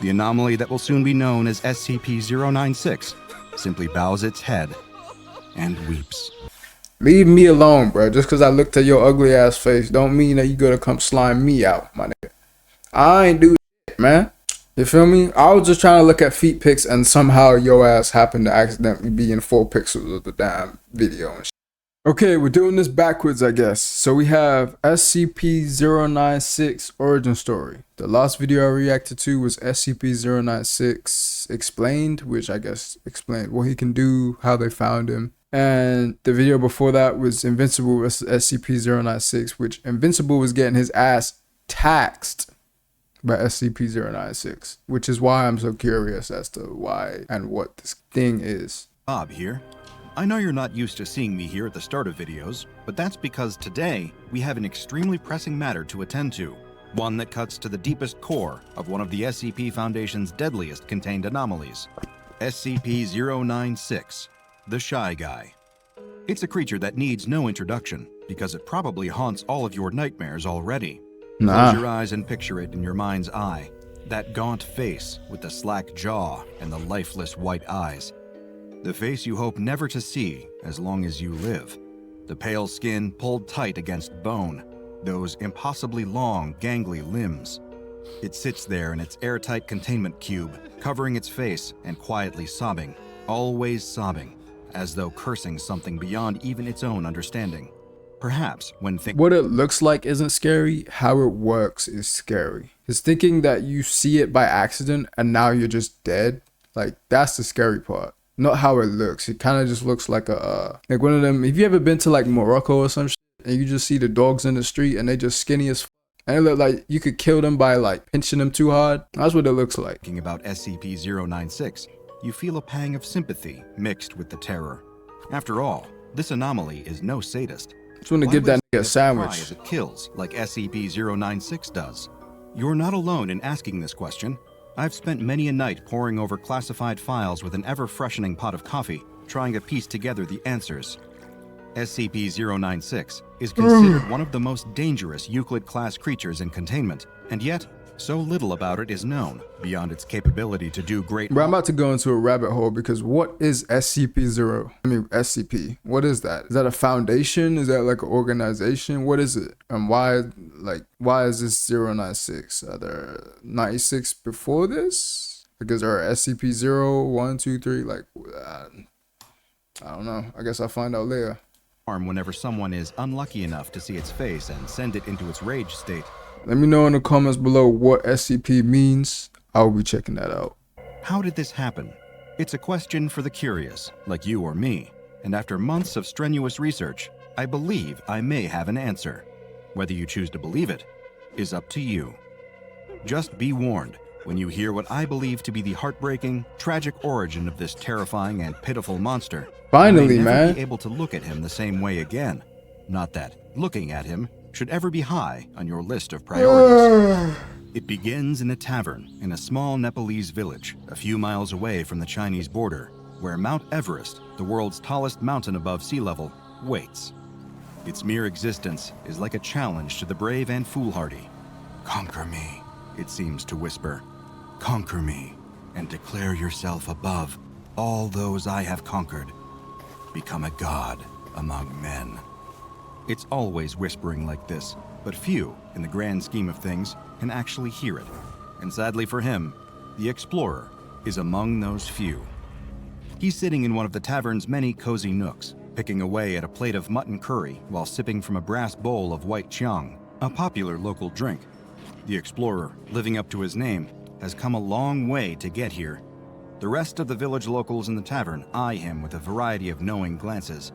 The anomaly that will soon be known as SCP-096 simply bows its head and weeps. Leave me alone, bro. Just because I looked at your ugly ass face don't mean that you gotta come slime me out, my nigga. I ain't do shit, man. You feel me? I was just trying to look at feet pics and somehow your ass happened to accidentally be in 4 pixels of the damn video and shit. Okay, we're doing this backwards, I guess. So we have SCP-096 origin story. The last video I reacted to was SCP-096 explained, which I guess explained what he can do, how they found him. And the video before that was Invincible vs SCP-096, which Invincible was getting his ass taxed by SCP-096, which is why I'm so curious as to why and what this thing is. Bob here. I know you're not used to seeing me here at the start of videos, but that's because today we have an extremely pressing matter to attend to. One that cuts to the deepest core of one of the SCP Foundation's deadliest contained anomalies. SCP-096, the Shy Guy. It's a creature that needs no introduction because it probably haunts all of your nightmares already. Nah. Close your eyes and picture it in your mind's eye. That gaunt face with the slack jaw and the lifeless white eyes. The face you hope never to see as long as you live. The pale skin pulled tight against bone. Those impossibly long, gangly limbs. It sits there in its airtight containment cube, covering its face and quietly sobbing. Always sobbing, as though cursing something beyond even its own understanding. Perhaps when what it looks like isn't scary, how it works is scary. It's thinking that you see it by accident and now you're just dead. Like, that's the scary part. Not how it looks. It kind of just looks like a like one of them. Have you ever been to like Morocco or some shit and you just see the dogs in the street and they just skinny as and it look like you could kill them by like pinching them too hard? That's what it looks like. Thinking about SCP-096, you feel a pang of sympathy mixed with the terror. After all, this anomaly is no sadist. Just want to give that nigga a sandwich. As it kills like SCP-096 does. You're not alone in asking this question. I've spent many a night poring over classified files with an ever-freshening pot of coffee, trying to piece together the answers. SCP-096 is considered one of the most dangerous Euclid-class creatures in containment, and yet, so little about it is known, beyond its capability to do great harm. Bro, I'm about to go into a rabbit hole because what is SCP? What is that? Is that a foundation? Is that like an organization? What is it? And why is this 096? Are there 96 before this? Because there are SCP-0, 1, 2, 3, like, I don't know. I guess I'll find out later. Whenever someone is unlucky enough to see its face and send it into its rage state. Let me know in the comments below what SCP means. I'll be checking that out. How did this happen? It's a question for the curious, like you or me. And after months of strenuous research, I believe I may have an answer. Whether you choose to believe it is up to you. Just be warned when you hear what I believe to be the heartbreaking, tragic origin of this terrifying and pitiful monster. Finally, you may never man. be able to look at him the same way again. Not that looking at him should ever be high on your list of priorities. It begins in a tavern in a small Nepalese village a few miles away from the Chinese border, where Mount Everest, the world's tallest mountain above sea level, waits. Its mere existence is like a challenge to the brave and foolhardy. Conquer me, it seems to whisper. Conquer me, and declare yourself above all those I have conquered. Become a god among men. It's always whispering like this, but few, in the grand scheme of things, can actually hear it. And sadly for him, the explorer is among those few. He's sitting in one of the tavern's many cozy nooks, picking away at a plate of mutton curry while sipping from a brass bowl of white chiang, a popular local drink. The explorer, living up to his name, has come a long way to get here. The rest of the village locals in the tavern eye him with a variety of knowing glances.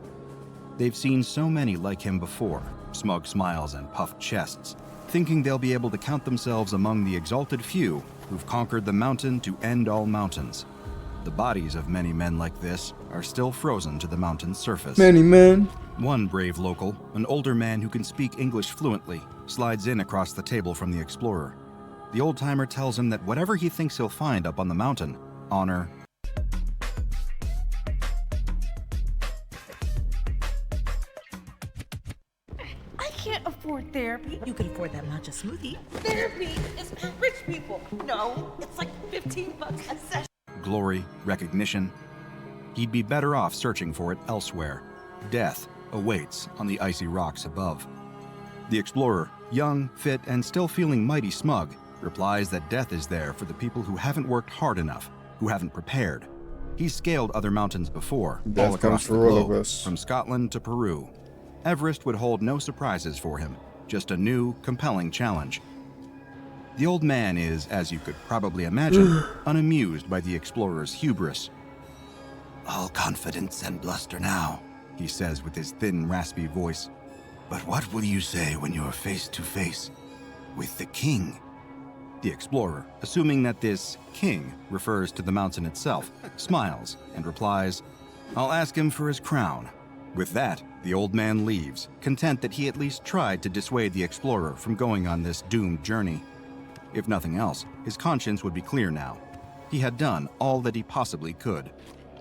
They've seen so many like him before, smug smiles and puffed chests, thinking they'll be able to count themselves among the exalted few who've conquered the mountain to end all mountains. The bodies of many men like this are still frozen to the mountain's surface. Many men. One brave local, an older man who can speak English fluently, slides in across the table from the explorer. The old-timer tells him that whatever he thinks he'll find up on the mountain, honor, I can't afford Therapy? You can afford that matcha smoothie. Therapy is for rich people. No, it's like $15 a session. Glory, recognition. He'd be better off searching for it elsewhere. Death awaits on the icy rocks above. The explorer, young, fit, and still feeling mighty smug, replies that death is there for the people who haven't worked hard enough, who haven't prepared. He's scaled other mountains before, all Death across comes the for all of globe, us. from Scotland to Peru. Everest would hold no surprises for him, just a new, compelling challenge. The old man is, as you could probably imagine, unamused by the explorer's hubris. "All confidence and bluster now," he says with his thin, raspy voice. "But what will you say when you're face to face with the king?" The explorer, assuming that this king refers to the mountain itself, smiles and replies, "I'll ask him for his crown." With that, the old man leaves, content that he at least tried to dissuade the explorer from going on this doomed journey. If nothing else, his conscience would be clear now. He had done all that he possibly could.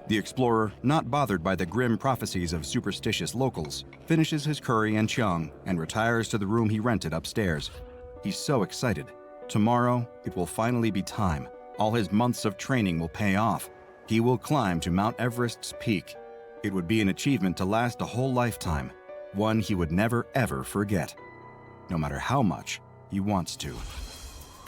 The explorer, not bothered by the grim prophecies of superstitious locals, finishes his curry and chung and retires to the room he rented upstairs. He's so excited. Tomorrow, it will finally be time. All his months of training will pay off. He will climb to Mount Everest's peak. It would be an achievement to last a whole lifetime, one he would never ever forget, no matter how much he wants to.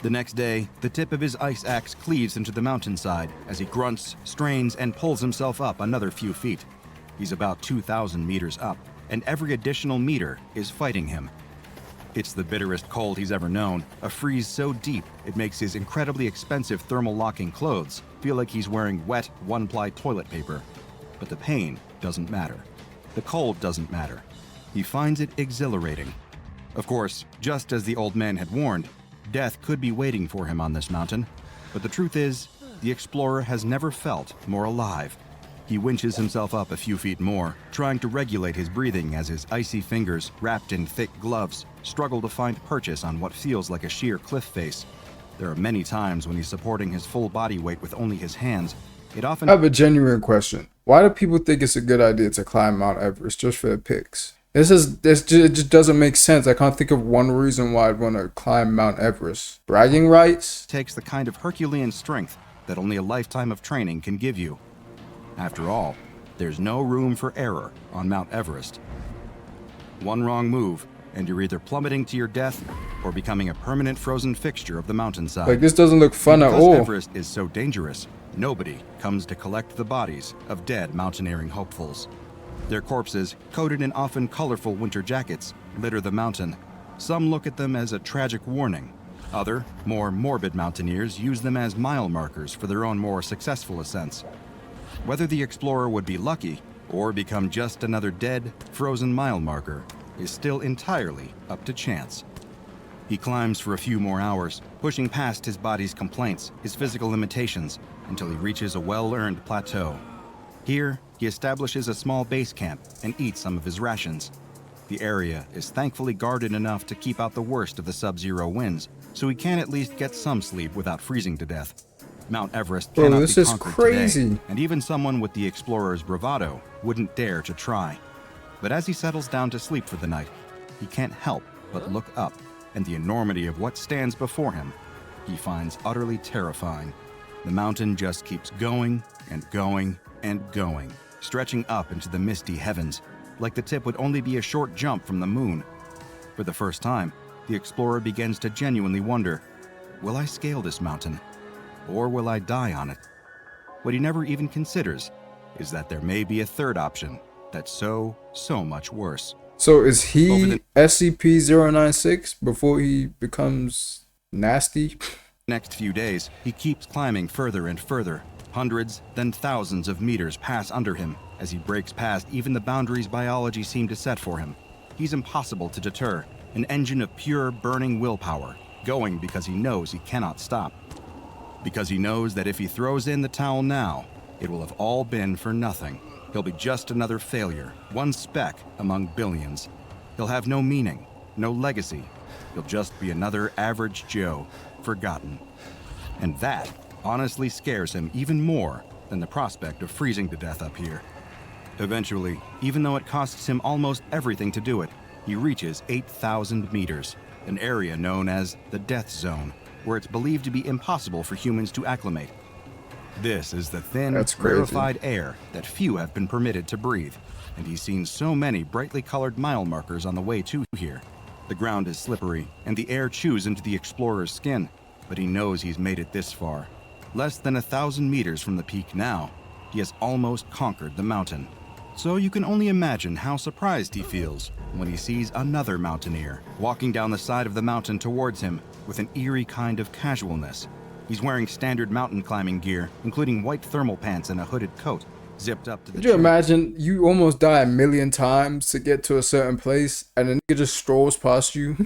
The next day, the tip of his ice axe cleaves into the mountainside as he grunts, strains, and pulls himself up another few feet. He's about 2,000 meters up, and every additional meter is fighting him. It's the bitterest cold he's ever known, a freeze so deep it makes his incredibly expensive thermal locking clothes feel like he's wearing wet, one-ply toilet paper. But the pain doesn't matter. The cold doesn't matter. He finds it exhilarating. Of course, just as the old man had warned, death could be waiting for him on this mountain. But the truth is, the explorer has never felt more alive. He winches himself up a few feet more, trying to regulate his breathing as his icy fingers, wrapped in thick gloves, struggle to find purchase on what feels like a sheer cliff face. There are many times when he's supporting his full body weight with only his hands. It often... I have a genuine question. Why do people think it's a good idea to climb Mount Everest just for the pics? It just doesn't make sense. I can't think of one reason why I'd want to climb Mount Everest. Bragging rights? Takes the kind of Herculean strength that only a lifetime of training can give you. After all, there's no room for error on Mount Everest. One wrong move, and you're either plummeting to your death or becoming a permanent frozen fixture of the mountainside. Like, this doesn't look fun at all. Because Everest is so dangerous, nobody comes to collect the bodies of dead mountaineering hopefuls. Their corpses, coated in often colorful winter jackets, litter the mountain. Some look at them as a tragic warning. Other, more morbid mountaineers use them as mile markers for their own more successful ascents. Whether the explorer would be lucky or become just another dead, frozen mile marker is still entirely up to chance. He climbs for a few more hours, pushing past his body's complaints, his physical limitations, until he reaches a well-earned plateau. Here, he establishes a small base camp and eats some of his rations. The area is thankfully guarded enough to keep out the worst of the sub-zero winds, so he can at least get some sleep without freezing to death. Mount Everest cannot this be is conquered crazy. today, and even someone with the explorer's bravado wouldn't dare to try. But as he settles down to sleep for the night, he can't help but look up, and the enormity of what stands before him he finds utterly terrifying. The mountain just keeps going and going and going, stretching up into the misty heavens, like the tip would only be a short jump from the moon. For the first time, the explorer begins to genuinely wonder, will I scale this mountain, or will I die on it? What he never even considers is that there may be a third option that's so much worse. So is he SCP-096 before he becomes nasty? Next few days, he keeps climbing further and further. Hundreds, then thousands of meters pass under him as he breaks past even the boundaries biology seemed to set for him. He's impossible to deter, an engine of pure burning willpower, going because he knows he cannot stop. Because he knows that if he throws in the towel now, it will have all been for nothing. He'll be just another failure, one speck among billions. He'll have no meaning, no legacy. He'll just be another average Joe, forgotten. And that honestly scares him even more than the prospect of freezing to death up here. Eventually, even though it costs him almost everything to do it, he reaches 8,000 meters, an area known as the Death Zone, where it's believed to be impossible for humans to acclimate. This is the thin, rarefied air that few have been permitted to breathe, and he's seen so many brightly colored mile markers on the way to here. The ground is slippery, and the air chews into the explorer's skin, but he knows he's made it this far. Less than 1,000 meters from the peak now, he has almost conquered the mountain. So you can only imagine how surprised he feels when he sees another mountaineer walking down the side of the mountain towards him with an eerie kind of casualness. He's wearing standard mountain climbing gear, including white thermal pants and a hooded coat, zipped up to the Could you imagine you almost die a million times to get to a certain place and a nigga just strolls past you?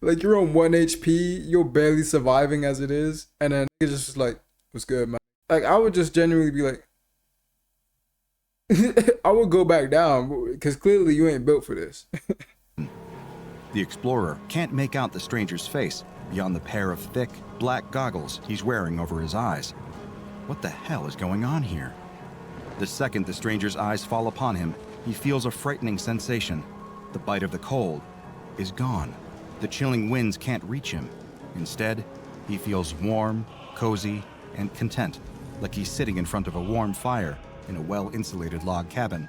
Like you're on 1 HP, you're barely surviving as it is, and then nigga just like, what's good, man? Like I would just genuinely be like, I would go back down because clearly you ain't built for this. The explorer can't make out the stranger's face beyond the pair of thick, black goggles he's wearing over his eyes. What the hell is going on here? The second the stranger's eyes fall upon him, he feels a frightening sensation. The bite of the cold is gone. The chilling winds can't reach him. Instead, he feels warm, cozy, and content, like he's sitting in front of a warm fire in a well-insulated log cabin.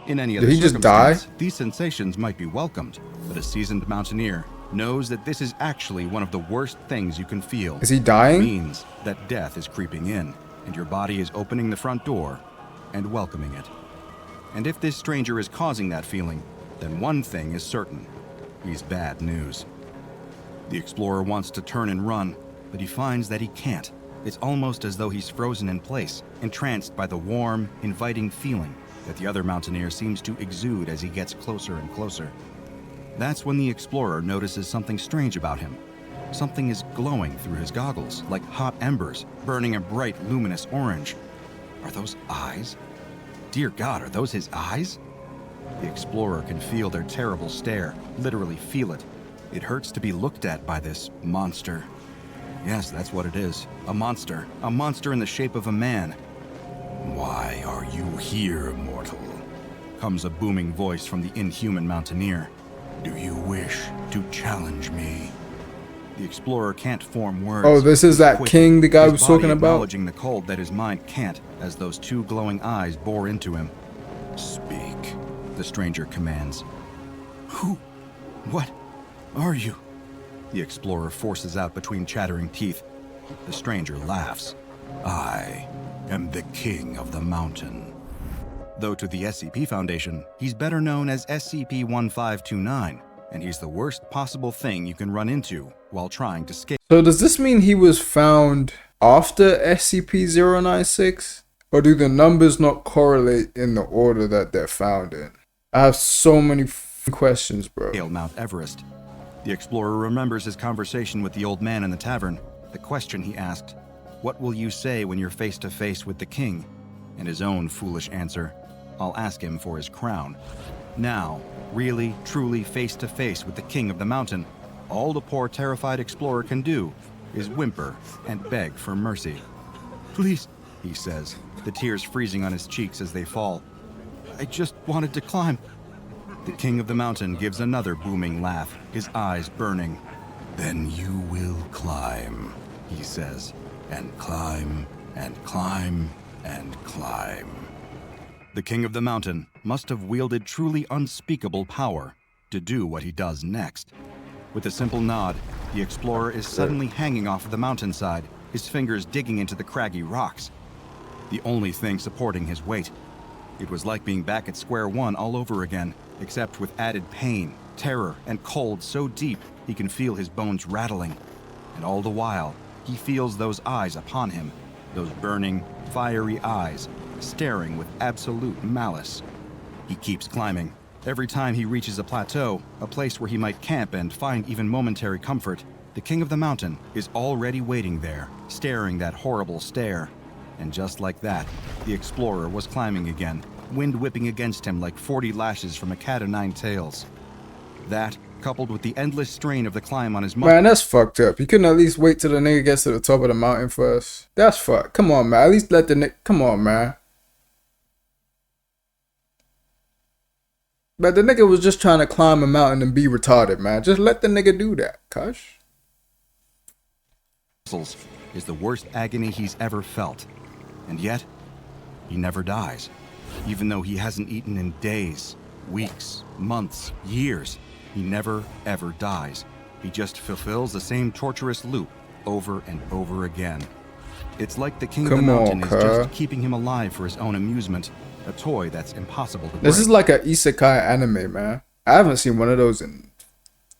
In any other circumstance, these sensations might be welcomed, but a seasoned mountaineer knows that this is actually one of the worst things you can feel. Is he dying? It means that death is creeping in, and your body is opening the front door and welcoming it. And if this stranger is causing that feeling, then one thing is certain. He's bad news. The explorer wants to turn and run, but he finds that he can't. It's almost as though he's frozen in place, entranced by the warm, inviting feeling that the other mountaineer seems to exude as he gets closer and closer. That's when the explorer notices something strange about him. Something is glowing through his goggles, like hot embers, burning a bright, luminous orange. Are those eyes? Dear God, are those his eyes? The explorer can feel their terrible stare, literally feel it. It hurts to be looked at by this monster. Yes, that's what it is. A monster in the shape of a man. Why are you here, mortal? Comes a booming voice from the inhuman mountaineer. Do you wish to challenge me? The explorer can't form words. Oh, this is that king the guy was talking about? Acknowledging the cold that his mind can't, as those two glowing eyes bore into him. Speak, the stranger commands. Who? What are you? The explorer forces out between chattering teeth. The stranger laughs. I am the king of the mountain. Though to the SCP Foundation, he's better known as SCP-1529, and he's the worst possible thing you can run into while trying to scale. So does this mean he was found after SCP-096? Or do the numbers not correlate in the order that they're found in? I have so many questions, bro. Mount Everest. The explorer remembers his conversation with the old man in the tavern. The question he asked, "What will you say when you're face to face with the king?" And his own foolish answer, "I'll ask him for his crown." Now, really, truly face to face with the king of the mountain, all the poor terrified explorer can do is whimper and beg for mercy. "Please," he says, the tears freezing on his cheeks as they fall. "I just wanted to climb." The king of the mountain gives another booming laugh, his eyes burning. "Then you will climb," he says, "and climb, and climb, and climb." The king of the mountain must have wielded truly unspeakable power to do what he does next. With a simple nod, the explorer is suddenly hanging off the mountainside, his fingers digging into the craggy rocks. The only thing supporting his weight. It was like being back at square one all over again, except with added pain, terror, and cold so deep he can feel his bones rattling. And all the while, he feels those eyes upon him, those burning, fiery eyes, staring with absolute malice. He keeps climbing. Every time he reaches a plateau, a place where he might camp and find even momentary comfort, the king of the mountain is already waiting there, staring that horrible stare. And just like that, the explorer was climbing again, wind whipping against him like 40 lashes from a cat o' nine tails. That, coupled with the endless strain of the climb on his muscles. Man, that's fucked up. You couldn't at least wait till the nigga gets to the top of the mountain first. That's fucked. Come on, man. At least let the nigga. Come on, man. But the nigga was just trying to climb a mountain and be retarded, man. Just let the nigga do that, Kush. Is the worst agony he's ever felt. And yet, he never dies. Even though he hasn't eaten in days, weeks, months, years, he never ever dies. He just fulfills the same torturous loop over and over again. It's like the King of the Mountain is just keeping him alive for his own amusement, a toy that's impossible to break. This is like an isekai anime, man. I haven't seen one of those in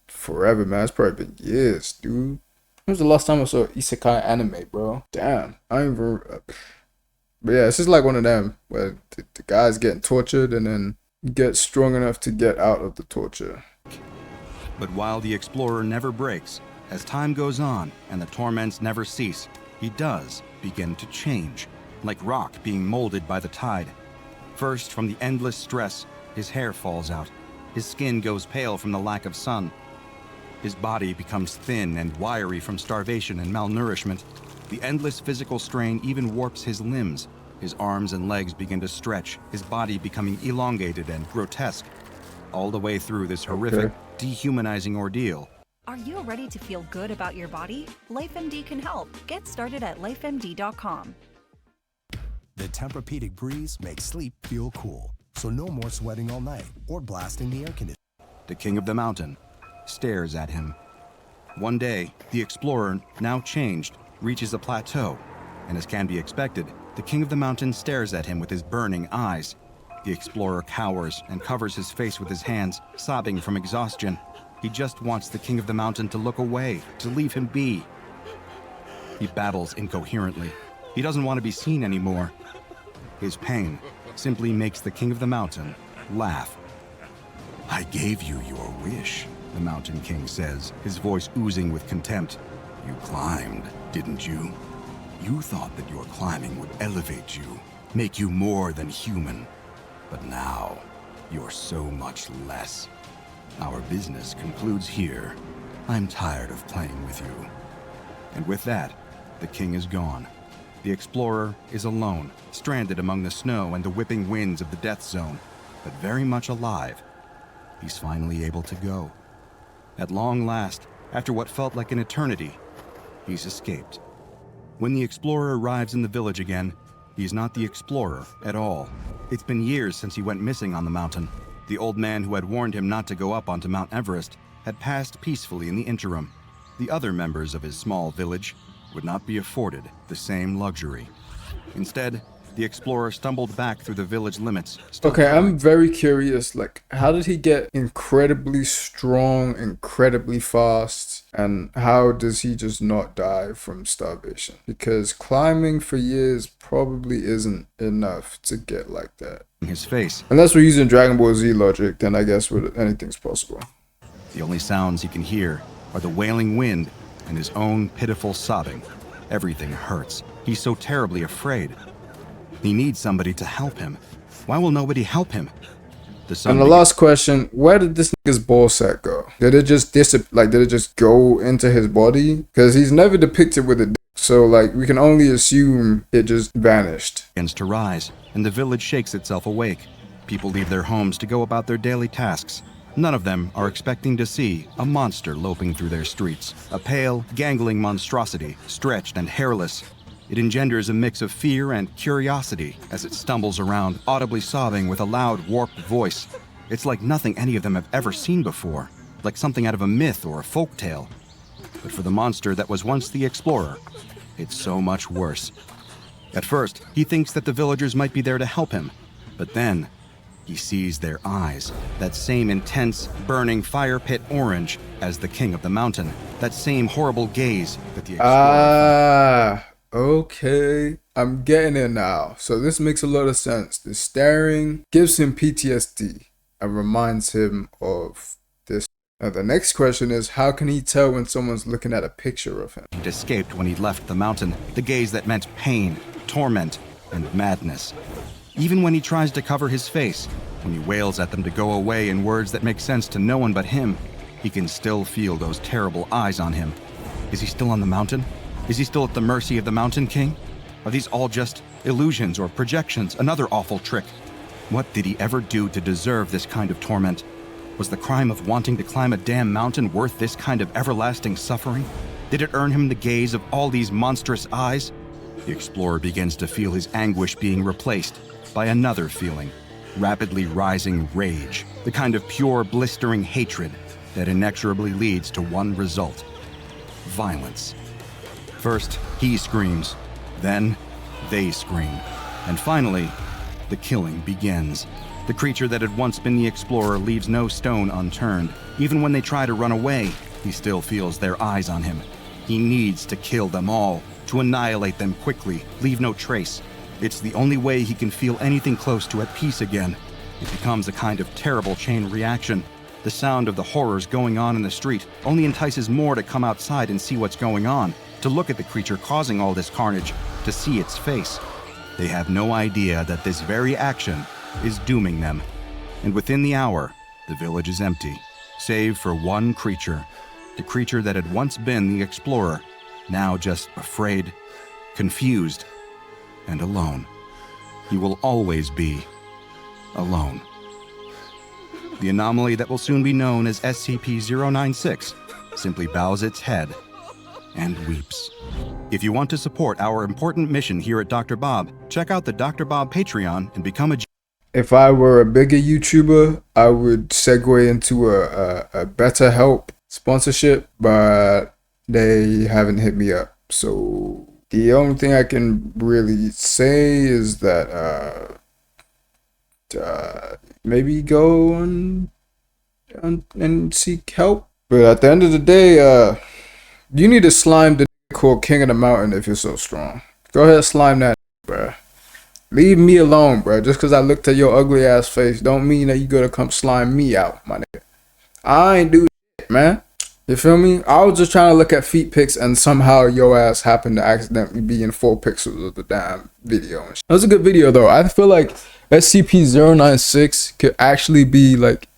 forever, man. It's probably been years, dude. When was the last time I saw an isekai anime, bro? Damn, I ain't even... But yeah, it's just like one of them where the guy's getting tortured and then gets strong enough to get out of the torture. But while the explorer never breaks, as time goes on and the torments never cease, he does begin to change, like rock being molded by the tide. First, from the endless stress, his hair falls out. His skin goes pale from the lack of sun. His body becomes thin and wiry from starvation and malnourishment. The endless physical strain even warps his limbs. His arms and legs begin to stretch, his body becoming elongated and grotesque. All the way through this horrific, dehumanizing ordeal. Are you ready to feel good about your body? LifeMD can help. Get started at lifemd.com. The Tempur-Pedic breeze makes sleep feel cool, so no more sweating all night or blasting the air conditioner. The King of the Mountain stares at him. One day, the explorer, now changed, reaches a plateau, and as can be expected, the King of the Mountain stares at him with his burning eyes. The explorer cowers and covers his face with his hands, sobbing from exhaustion. He just wants the King of the Mountain to look away, to leave him be. He babbles incoherently. He doesn't want to be seen anymore. His pain simply makes the King of the Mountain laugh. "I gave you your wish," the Mountain King says, his voice oozing with contempt. "You climbed, didn't you? You thought that your climbing would elevate you, make you more than human. But now, you're so much less. Our business concludes here. I'm tired of playing with you." And with that, the king is gone. The explorer is alone, stranded among the snow and the whipping winds of the death zone, but very much alive. He's finally able to go. At long last, after what felt like an eternity, he's escaped. When the explorer arrives in the village again, he's not the explorer at all. It's been years since he went missing on the mountain. The old man who had warned him not to go up onto Mount Everest had passed peacefully in the interim. The other members of his small village would not be afforded the same luxury. Instead, the explorer stumbled back through the village limits. Okay, I'm very curious, like, how did he get incredibly strong, incredibly fast, and how does he just not die from starvation? Because climbing for years probably isn't enough to get like that. His face. Unless we're using Dragon Ball Z logic, then I guess anything's possible. The only sounds he can hear are the wailing wind and his own pitiful sobbing. Everything hurts. He's so terribly afraid. He needs somebody to help him. Why will nobody help him? And the last question, where did this nigga's ball sack go? Did it just did it just go into his body? Because he's never depicted with a dick, so like we can only assume it just vanished. Begins to rise, and the village shakes itself awake. People leave their homes to go about their daily tasks. None of them are expecting to see a monster loping through their streets. A pale, gangling monstrosity, stretched and hairless. It engenders a mix of fear and curiosity as it stumbles around, audibly sobbing with a loud, warped voice. It's like nothing any of them have ever seen before, like something out of a myth or a folk tale. But for the monster that was once the explorer, it's so much worse. At first, he thinks that the villagers might be there to help him, but then he sees their eyes, that same intense, burning fire pit orange as the King of the Mountain, that same horrible gaze that the explorer... Okay, I'm getting it now. So this makes a lot of sense. The staring gives him PTSD and reminds him of this. Now the next question is, how can he tell when someone's looking at a picture of him? He'd escaped when he'd left the mountain, the gaze that meant pain, torment, and madness. Even when he tries to cover his face, when he wails at them to go away in words that make sense to no one but him, he can still feel those terrible eyes on him. Is he still on the mountain? Is he still at the mercy of the Mountain King? Are these all just illusions or projections, another awful trick? What did he ever do to deserve this kind of torment? Was the crime of wanting to climb a damn mountain worth this kind of everlasting suffering? Did it earn him the gaze of all these monstrous eyes? The explorer begins to feel his anguish being replaced by another feeling, rapidly rising rage, the kind of pure, blistering hatred that inexorably leads to one result: violence. First, he screams, then they scream, and finally, the killing begins. The creature that had once been the explorer leaves no stone unturned. Even when they try to run away, he still feels their eyes on him. He needs to kill them all, to annihilate them quickly, leave no trace. It's the only way he can feel anything close to at peace again. It becomes a kind of terrible chain reaction. The sound of the horrors going on in the street only entices more to come outside and see what's going on, to look at the creature causing all this carnage, to see its face. They have no idea that this very action is dooming them. And within the hour, the village is empty, save for one creature. The creature that had once been the explorer, now just afraid, confused, and alone. He will always be alone. The anomaly that will soon be known as SCP-096 simply bows its head and weeps. If you want to support our important mission here at Dr. Bob, check out the Dr. Bob Patreon and become a... If I were a bigger YouTuber, I would segue into a BetterHelp sponsorship, but they haven't hit me up. So the only thing I can really say is that maybe go and seek help. But at the end of the day, you need to slime the called King of the Mountain if you're so strong. Go ahead, slime that, bruh. Leave me alone, bruh. Just because I looked at your ugly ass face don't mean that you gotta come slime me out, my nigga. I ain't do shit, man. You feel me? I was just trying to look at feet pics and somehow your ass happened to accidentally be in 4 pixels of the damn video. That was a good video though. I feel like SCP-096 could actually be like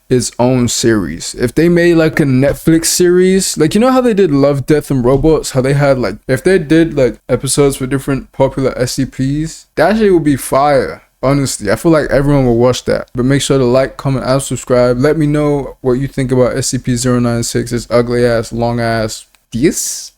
its own series. If they made like a Netflix series, like, you know how they did Love, Death and Robots, how they had like, if they did like episodes for different popular SCPs, that shit would be fire. Honestly, I feel like everyone will watch that. But make sure to like, comment, and subscribe. Let me know what you think about SCP-096, this ugly ass, long ass this.